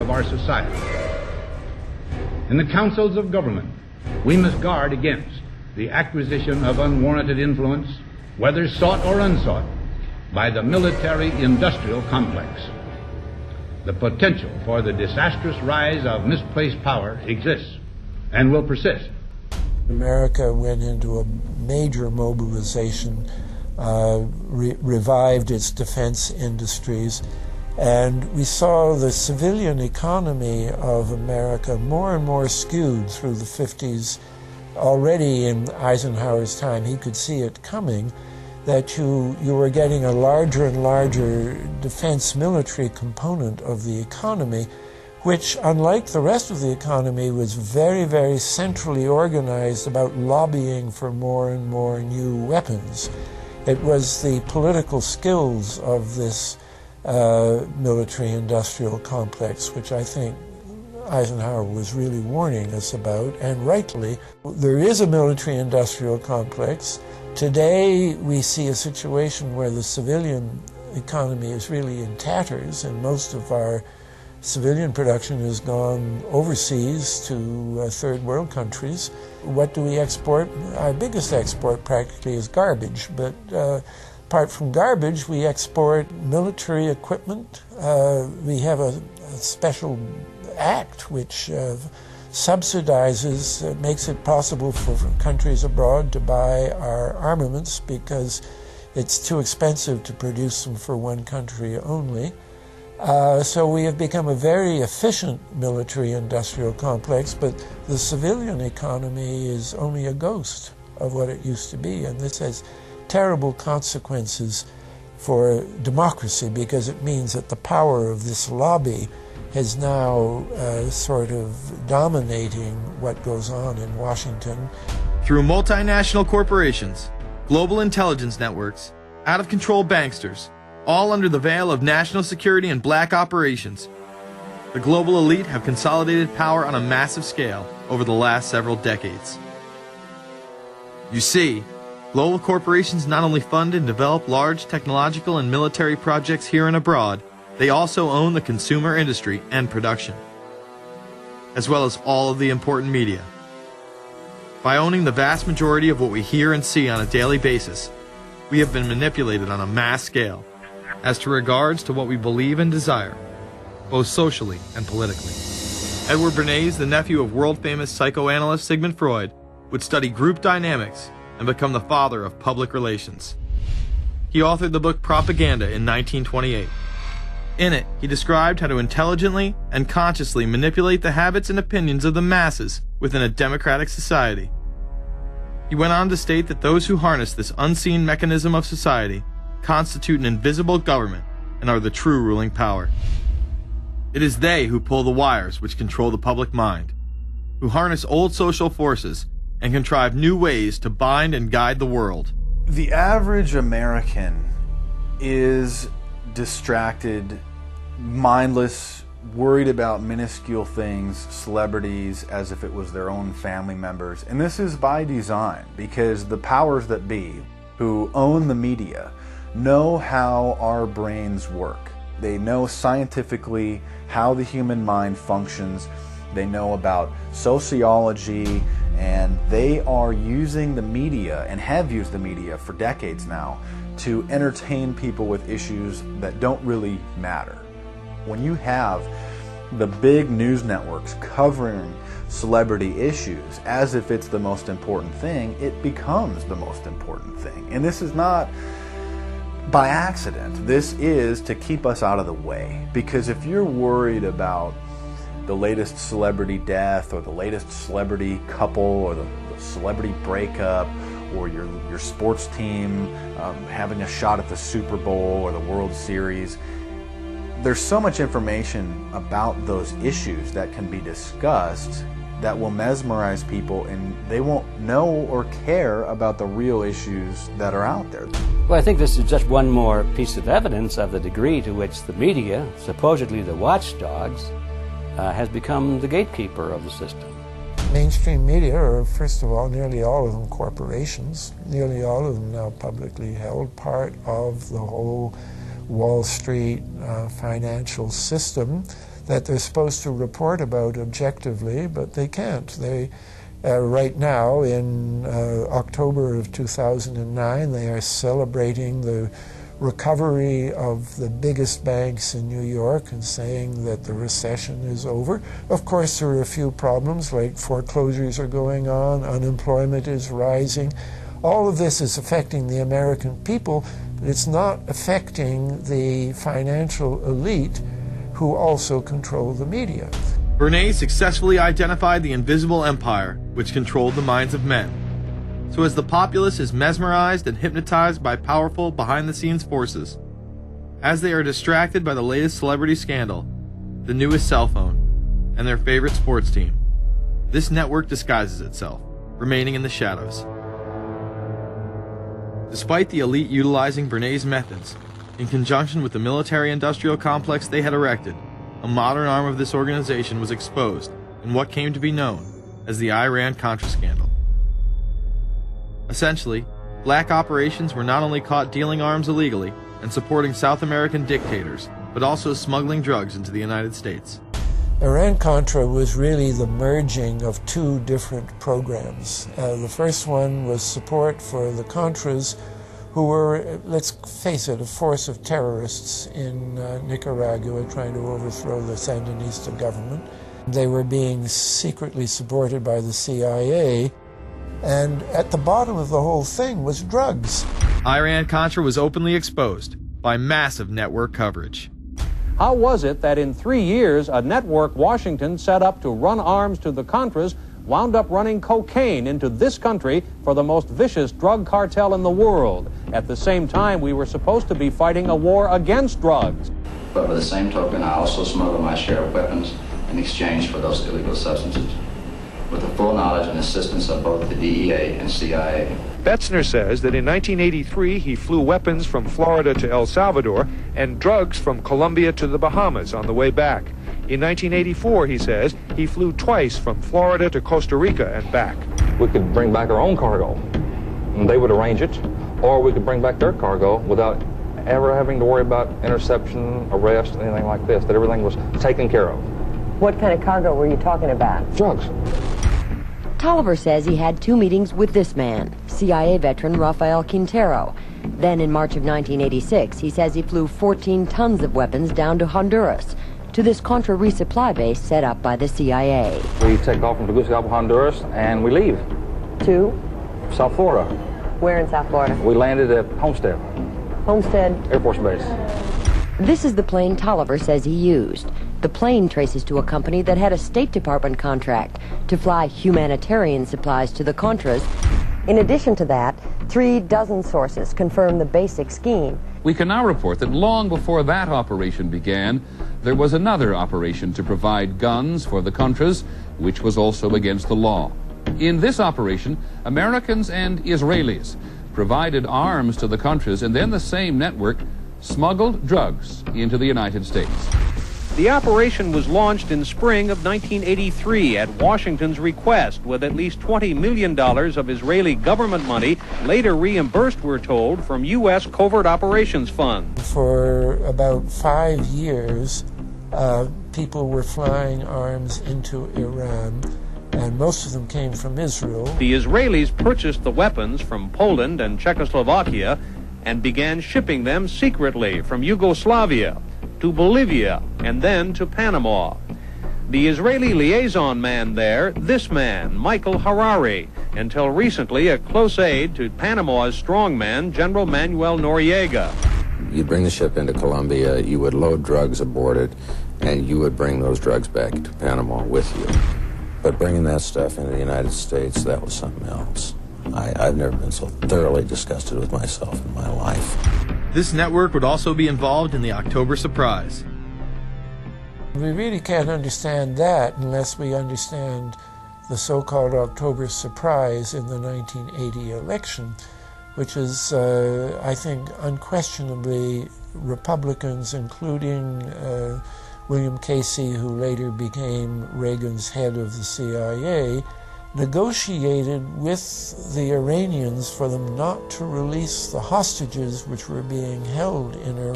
of our society. In the councils of government, we must guard against the acquisition of unwarranted influence, whether sought or unsought, by the military-industrial complex. The potential for the disastrous rise of misplaced power exists and will persist. America went into a major mobilization, revived its defense industries, and we saw the civilian economy of America more and more skewed through the 50s. Already in Eisenhower's time, he could see it coming, that you were getting a larger and larger defense military component of the economy, which, unlike the rest of the economy, was very, very centrally organized about lobbying for more and more new weapons. It was the political skills of this military-industrial complex, which I think Eisenhower was really warning us about, and rightly. There is a military-industrial complex. Today we see a situation where the civilian economy is really in tatters, and most of our civilian production has gone overseas to third world countries. What do we export? Our biggest export practically is garbage, but apart from garbage, we export military equipment. We have a special act which subsidizes, makes it possible for countries abroad to buy our armaments because it's too expensive to produce them for one country only. So we have become a very efficient military-industrial complex, but the civilian economy is only a ghost of what it used to be, and this has terrible consequences for democracy because it means that the power of this lobby is now sort of dominating what goes on in Washington. Through multinational corporations, global intelligence networks, out-of-control banksters, all under the veil of national security and black operations, the global elite have consolidated power on a massive scale over the last several decades. You see, global corporations not only fund and develop large technological and military projects here and abroad, they also own the consumer industry and production, as well as all of the important media. By owning the vast majority of what we hear and see on a daily basis, we have been manipulated on a mass scale as to regards to what we believe and desire, both socially and politically. Edward Bernays, the nephew of world-famous psychoanalyst Sigmund Freud, would study group dynamics and become the father of public relations. He authored the book Propaganda in 1928. In it, he described how to intelligently and consciously manipulate the habits and opinions of the masses within a democratic society. He went on to state that those who harness this unseen mechanism of society constitute an invisible government and are the true ruling power. It is they who pull the wires which control the public mind, who harness old social forces and contrive new ways to bind and guide the world. The average American is distracted, mindless, worried about minuscule things, celebrities, as if it was their own family members. And this is by design, because the powers that be, who own the media, know how our brains work. They know scientifically how the human mind functions. They know about sociology, and they are using the media, and have used the media for decades now, to entertain people with issues that don't really matter. When you have the big news networks covering celebrity issues as if it's the most important thing, it becomes the most important thing. And this is not by accident. This is to keep us out of the way. Because if you're worried about the latest celebrity death, or the latest celebrity couple, or the celebrity breakup, or your sports team having a shot at the Super Bowl or the World Series, there's so much information about those issues that can be discussed that will mesmerize people, and they won't know or care about the real issues that are out there. Well, I think this is just one more piece of evidence of the degree to which the media, supposedly the watchdogs, has become the gatekeeper of the system. Mainstream media are, first of all, nearly all of them corporations, nearly all of them now publicly held, part of the whole Wall Street financial system. that they're supposed to report about objectively, but they can't. They, right now, in October of 2009, they are celebrating the recovery of the biggest banks in New York and saying that the recession is over. Of course, there are a few problems, like foreclosures are going on, unemployment is rising. All of this is affecting the American people, but it's not affecting the financial elite who also control the media. Bernays successfully identified the invisible empire which controlled the minds of men. So as the populace is mesmerized and hypnotized by powerful behind-the-scenes forces, as they are distracted by the latest celebrity scandal, the newest cell phone, and their favorite sports team, this network disguises itself, remaining in the shadows. Despite the elite utilizing Bernays' methods, in conjunction with the military-industrial complex they had erected, a modern arm of this organization was exposed in what came to be known as the Iran-Contra scandal. Essentially, black operations were not only caught dealing arms illegally and supporting South American dictators, but also smuggling drugs into the United States. Iran-Contra was really the merging of two different programs. The first one was support for the Contras, who were, let's face it, a force of terrorists in Nicaragua trying to overthrow the Sandinista government. They were being secretly supported by the CIA, and at the bottom of the whole thing was drugs. Iran-Contra was openly exposed by massive network coverage. How was it that in 3 years, a network Washington set up to run arms to the Contras wound up running cocaine into this country for the most vicious drug cartel in the world? At the same time, we were supposed to be fighting a war against drugs. But by the same token, I also smuggled my share of weapons in exchange for those illegal substances, with the full knowledge and assistance of both the DEA and CIA. Betzner says that in 1983 he flew weapons from Florida to El Salvador and drugs from Colombia to the Bahamas on the way back. In 1984, he says, he flew twice from Florida to Costa Rica and back. We could bring back our own cargo, and they would arrange it, or we could bring back their cargo without ever having to worry about interception, arrest, anything like this, that everything was taken care of. What kind of cargo were you talking about? Drugs. Tolliver says he had 2 meetings with this man, CIA veteran Rafael Quintero. Then in March of 1986, he says he flew 14 tons of weapons down to Honduras, to this Contra resupply base set up by the CIA. We take off from Tegucigalpa, Honduras, and we leave. To? South Florida. Where in South Florida? We landed at Homestead. Homestead? Air Force Base. This is the plane Tolliver says he used. The plane traces to a company that had a State Department contract to fly humanitarian supplies to the Contras. In addition to that, 3 dozen sources confirm the basic scheme. We can now report that long before that operation began, there was another operation to provide guns for the Contras, which was also against the law. In this operation, Americans and Israelis provided arms to the Contras, and then the same network smuggled drugs into the United States. The operation was launched in spring of 1983 at Washington's request, with at least $20 million of Israeli government money later reimbursed, we're told, from U.S. Covert Operations Fund. For about 5 years, people were flying arms into Iran, and most of them came from Israel. The Israelis purchased the weapons from Poland and Czechoslovakia and began shipping them secretly from Yugoslavia to Bolivia, and then to Panama. The Israeli liaison man there, this man, Michael Harari, until recently a close aide to Panama's strongman, General Manuel Noriega. You'd bring the ship into Colombia, you would load drugs aboard it, and you would bring those drugs back to Panama with you. But bringing that stuff into the United States, that was something else. I've never been so thoroughly disgusted with myself in my life. This network would also be involved in the October surprise. We really can't understand that unless we understand the so-called October surprise in the 1980 election, which is, I think, unquestionably Republicans, including William Casey, who later became Reagan's head of the CIA, negotiated with the Iranians for them not to release the hostages which were being held in Iran.